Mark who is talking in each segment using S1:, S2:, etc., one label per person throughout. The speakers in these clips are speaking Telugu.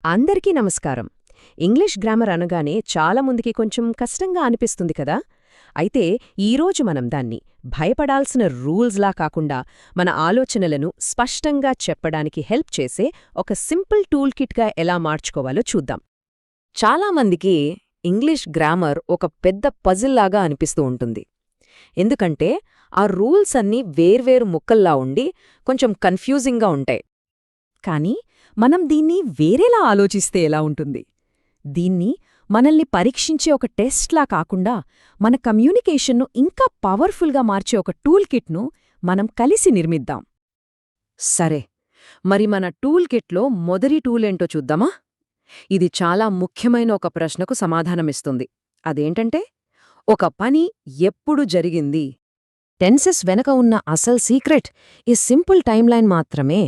S1: అందరికీ నమస్కారం. ఇంగ్లీష్ గ్రామర్ అనగానే చాలా మందికి కొంచెం కష్టంగా అనిపిస్తుంది కదా. అయితే ఈరోజు మనం దాన్ని భయపడాల్సిన రూల్స్లా కాకుండా మన ఆలోచనలను స్పష్టంగా చెప్పడానికి హెల్ప్ చేసే ఒక సింపుల్ టూల్ కిట్గా ఎలా మార్చుకోవాలో చూద్దాం. చాలామందికి ఇంగ్లీష్ గ్రామర్ ఒక పెద్ద పజిల్లాగా అనిపిస్తూ ఉంటుంది. ఎందుకంటే ఆ రూల్స్ అన్నీ వేర్వేరు ముక్కల్లా ఉండి కొంచెం కన్ఫ్యూజింగ్గా ఉంటాయి. కానీ మనం దీన్ని వేరేలా ఆలోచిస్తే ఎలా ఉంటుంది? దీన్ని మనల్ని పరీక్షించే ఒక టెస్ట్లా కాకుండా మన కమ్యూనికేషన్ను ఇంకా పవర్ఫుల్గా మార్చే ఒక టూల్ కిట్ను మనం కలిసి నిర్మిద్దాం. సరే, మరి మన టూల్ కిట్లో మొదటి టూలేంటో చూద్దామా? ఇది చాలా ముఖ్యమైన ఒక ప్రశ్నకు సమాధానమిస్తుంది. అదేంటంటే, ఒక పని ఎప్పుడు జరిగింది? టెన్సెస్ వెనక ఉన్న అసలు సీక్రెట్ ఈ సింపుల్ టైమ్లైన్ మాత్రమే.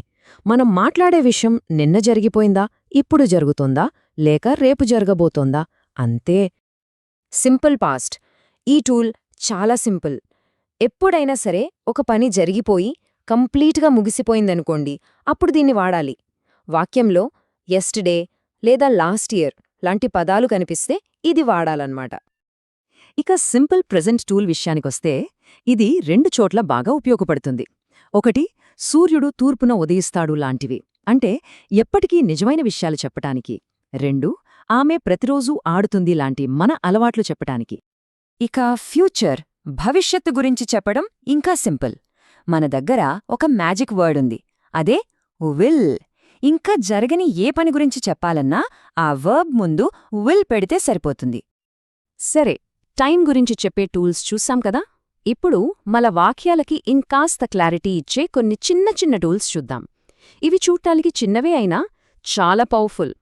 S1: మనం మాట్లాడే విషయం నిన్న జరిగిపోయిందా, ఇప్పుడు జరుగుతోందా, లేక రేపు జరగబోతోందా, అంతే. Simple past. ఈ టూల్ చాలా సింపుల్. ఎప్పుడైనా సరే ఒక పని జరిగిపోయి కంప్లీట్గా ముగిసిపోయిందనుకోండి, అప్పుడు దీన్ని వాడాలి. వాక్యంలో యెస్టర్డే లేదా లాస్ట్ ఇయర్ లాంటి పదాలు కనిపిస్తే ఇది వాడాలన్నమాట. ఇక సింపుల్ ప్రెజెంట్ టూల్ విషయానికొస్తే ఇది రెండు చోట్ల బాగా ఉపయోగపడుతుంది. ఒకటి, సూర్యుడు తూర్పున ఉదయిస్తాడు లాంటివి, అంటే ఎప్పటికీ నిజమైన విషయాలు చెప్పటానికి. రెండు, ఆమె ప్రతిరోజూ ఆడుతుంది లాంటి మన అలవాట్లు చెప్పటానికి. ఇక ఫ్యూచర్, భవిష్యత్తు గురించి చెప్పడం ఇంకా సింపుల్. మన దగ్గర ఒక మ్యాజిక్ వర్డ్ ఉంది, అదే విల్. ఇంకా జరగని ఏ పని గురించి చెప్పాలన్నా ఆ వర్బ్ ముందు విల్ పెడితే సరిపోతుంది. సరే, టైం గురించి చెప్పే టూల్స్ చూసాం కదా. ఇప్పుడు మన వాక్యాలకి ఇంకాస్త క్లారిటీ ఇచ్చే కొన్ని చిన్న చిన్న టూల్స్ చూద్దాం. ఇవి చూడటానికి చిన్నవే అయినా చాలా పవర్ఫుల్.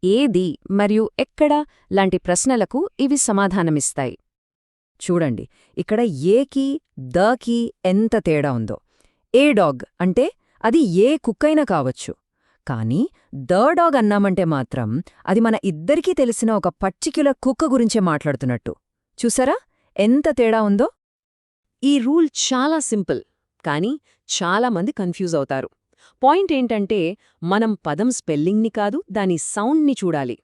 S1: ఏది మరియు ఎక్కడ లాంటి ప్రశ్నలకు ఇవి సమాధానమిస్తాయి. చూడండి, ఇక్కడ ఏకి దకి ఎంత తేడా ఉందో. ఏ డాగ్ అంటే అది ఏ కుక్కైనా కావచ్చు, కానీ ద డాగ్ అన్నామంటే మాత్రం అది మన ఇద్దరికీ తెలిసిన ఒక పర్టిక్యులర్ కుక్క గురించే మాట్లాడుతున్నట్టు. చూసారా ఎంత తేడా ఉందో? ఈ రూల్ చాలా సింపుల్, కానీ చాలామంది కన్ఫ్యూజ్ అవుతారు. పాయింట్ ఏంటంటే, మనం పదం స్పెల్లింగ్ని కాదు, దాని సౌండ్ని చూడాలి.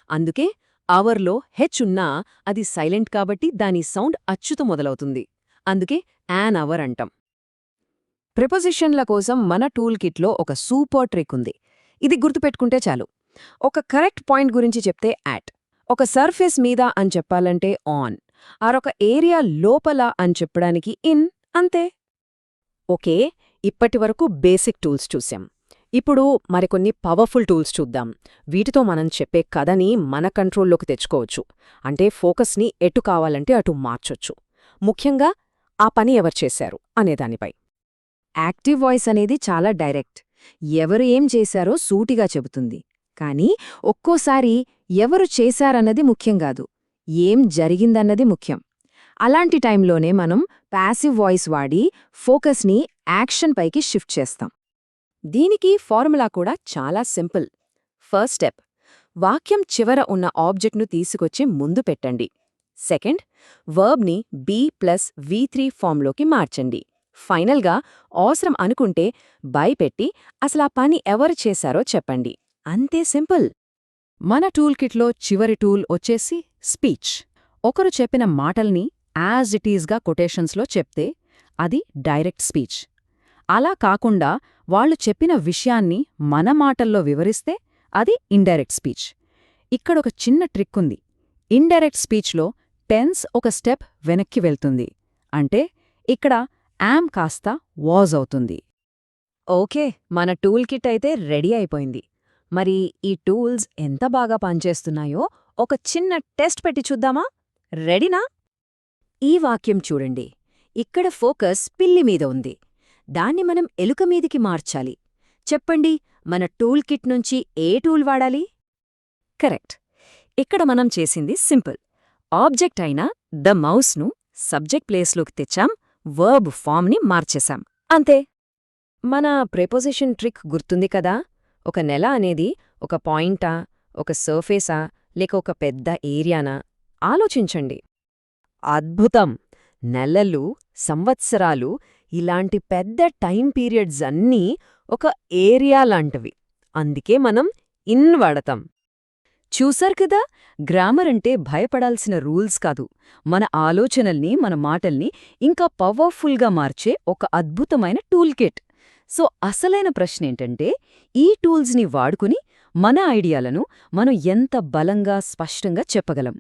S1: అందుకే అవర్లో హెచ్ ఉన్నా అది సైలెంట్ కాబట్టి దాని సౌండ్ అచ్చుతో మొదలవుతుంది. అందుకే యాన్ అవర్ అంటాం. ప్రిపోజిషన్ల కోసం మన టూల్ కిట్లో ఒక సూపర్ ట్రిక్ ఉంది. ఇది గుర్తుపెట్టుకుంటే చాలు. ఒక కరెక్ట్ పాయింట్ గురించి చెప్తే యాట్, ఒక సర్ఫేస్ మీద అని చెప్పాలంటే ఆన్, ఆరొక ఏరియా లోపల అని చెప్పడానికి ఇన్, అంతే. ఓకే, ఇప్పటివరకు బేసిక్ టూల్స్ చూసాం. ఇప్పుడు మరికొన్ని పవర్ఫుల్ టూల్స్ చూద్దాం. వీటితో మనం చెప్పే కథని మన కంట్రోల్లోకి తెచ్చుకోవచ్చు. అంటే ఫోకస్ని ఎటు కావాలంటే అటు మార్చొచ్చు. ముఖ్యంగా ఆ పని ఎవరు చేశారు అనేదానిపై. యాక్టివ్ వాయిస్ అనేది చాలా డైరెక్ట్. ఎవరు ఏం చేశారో సూటిగా చెబుతుంది. కానీ ఒక్కోసారి ఎవరు చేశారన్నది ముఖ్యం కాదు, ఏం జరిగిందన్నది ముఖ్యం. అలాంటి టైంలోనే మనం ప్యాసివ్ వాయిస్ వాడి ఫోకస్ని యాక్షన్ పైకి షిఫ్ట్ చేస్తాం. దీనికి ఫార్ములా కూడా చాలా సింపుల్. ఫస్ట్ స్టెప్, వాక్యం చివర ఉన్న ఆబ్జెక్ట్ను తీసుకొచ్చి ముందు పెట్టండి. సెకండ్, వర్బ్ని B+V3 ఫామ్లోకి మార్చండి. ఫైనల్గా అవసరం అనుకుంటే బై పెట్టి అసలా పని ఎవరు చేశారో చెప్పండి. అంతే సింపుల్. మన టూల్ కిట్లో చివరి టూల్ వచ్చేసి స్పీచ్. ఒకరు చెప్పిన మాటల్ని యాజ్ ఇట్ ఈజ్గా కొటేషన్స్లో చెప్తే అది డైరెక్ట్ స్పీచ్. అలా కాకుండా వాళ్ళు చెప్పిన విషయాన్ని మన మాటల్లో వివరిస్తే అది ఇండైరెక్ట్ స్పీచ్. ఇక్కడొక చిన్న ట్రిక్ ఉంది. ఇండైరెక్ట్ స్పీచ్లో టెన్స్ ఒక స్టెప్ వెనక్కి వెళ్తుంది. అంటే ఇక్కడ యామ్ కాస్త వాజ్ అవుతుంది. ఓకే, మన టూల్ కిట్ అయితే రెడీ అయిపోయింది. మరి ఈ టూల్స్ ఎంత బాగా పనిచేస్తున్నాయో ఒక చిన్న టెస్ట్ పెట్టి చూద్దామా? రెడీనా? ఈ వాక్యం చూడండి. ఇక్కడ ఫోకస్ పిల్లి మీద ఉంది. దాన్ని మనం ఎలుక మీదికి మార్చాలి. చెప్పండి, మన టూల్ కిట్ నుంచి ఏ టూల్ వాడాలి? కరెక్ట్. ఇక్కడ మనం చేసింది సింపుల్. ఆబ్జెక్ట్ అయిన ద మౌస్ను సబ్జెక్ట్ ప్లేస్లోకి తెచ్చాం, వర్బ్ ఫామ్ని మార్చేశాం, అంతే. మన ప్రిపోజిషన్ ట్రిక్ గుర్తుంది కదా? ఒక నెల అనేది ఒక పాయింటా, ఒక సర్ఫేసా, లేక ఒక పెద్ద ఏరియానా? ఆలోచించండి. అద్భుతం! నెలలు, సంవత్సరాలు ఇలాంటి పెద్ద టైం పీరియడ్స్ అన్నీ ఒక ఏరియా లాంటివి. అందుకే మనం ఇన్ వాడతాం.
S2: చూశారు కదా, గ్రామర్ అంటే భయపడాల్సిన రూల్స్ కాదు, మన ఆలోచనల్ని, మన మాటల్ని ఇంకా పవర్ఫుల్గా మార్చే ఒక అద్భుతమైన టూల్ కిట్. సో అసలైన ప్రశ్నేంటంటే, ఈ టూల్స్ని వాడుకుని మన ఐడియాలను మనం ఎంత బలంగా, స్పష్టంగా చెప్పగలం?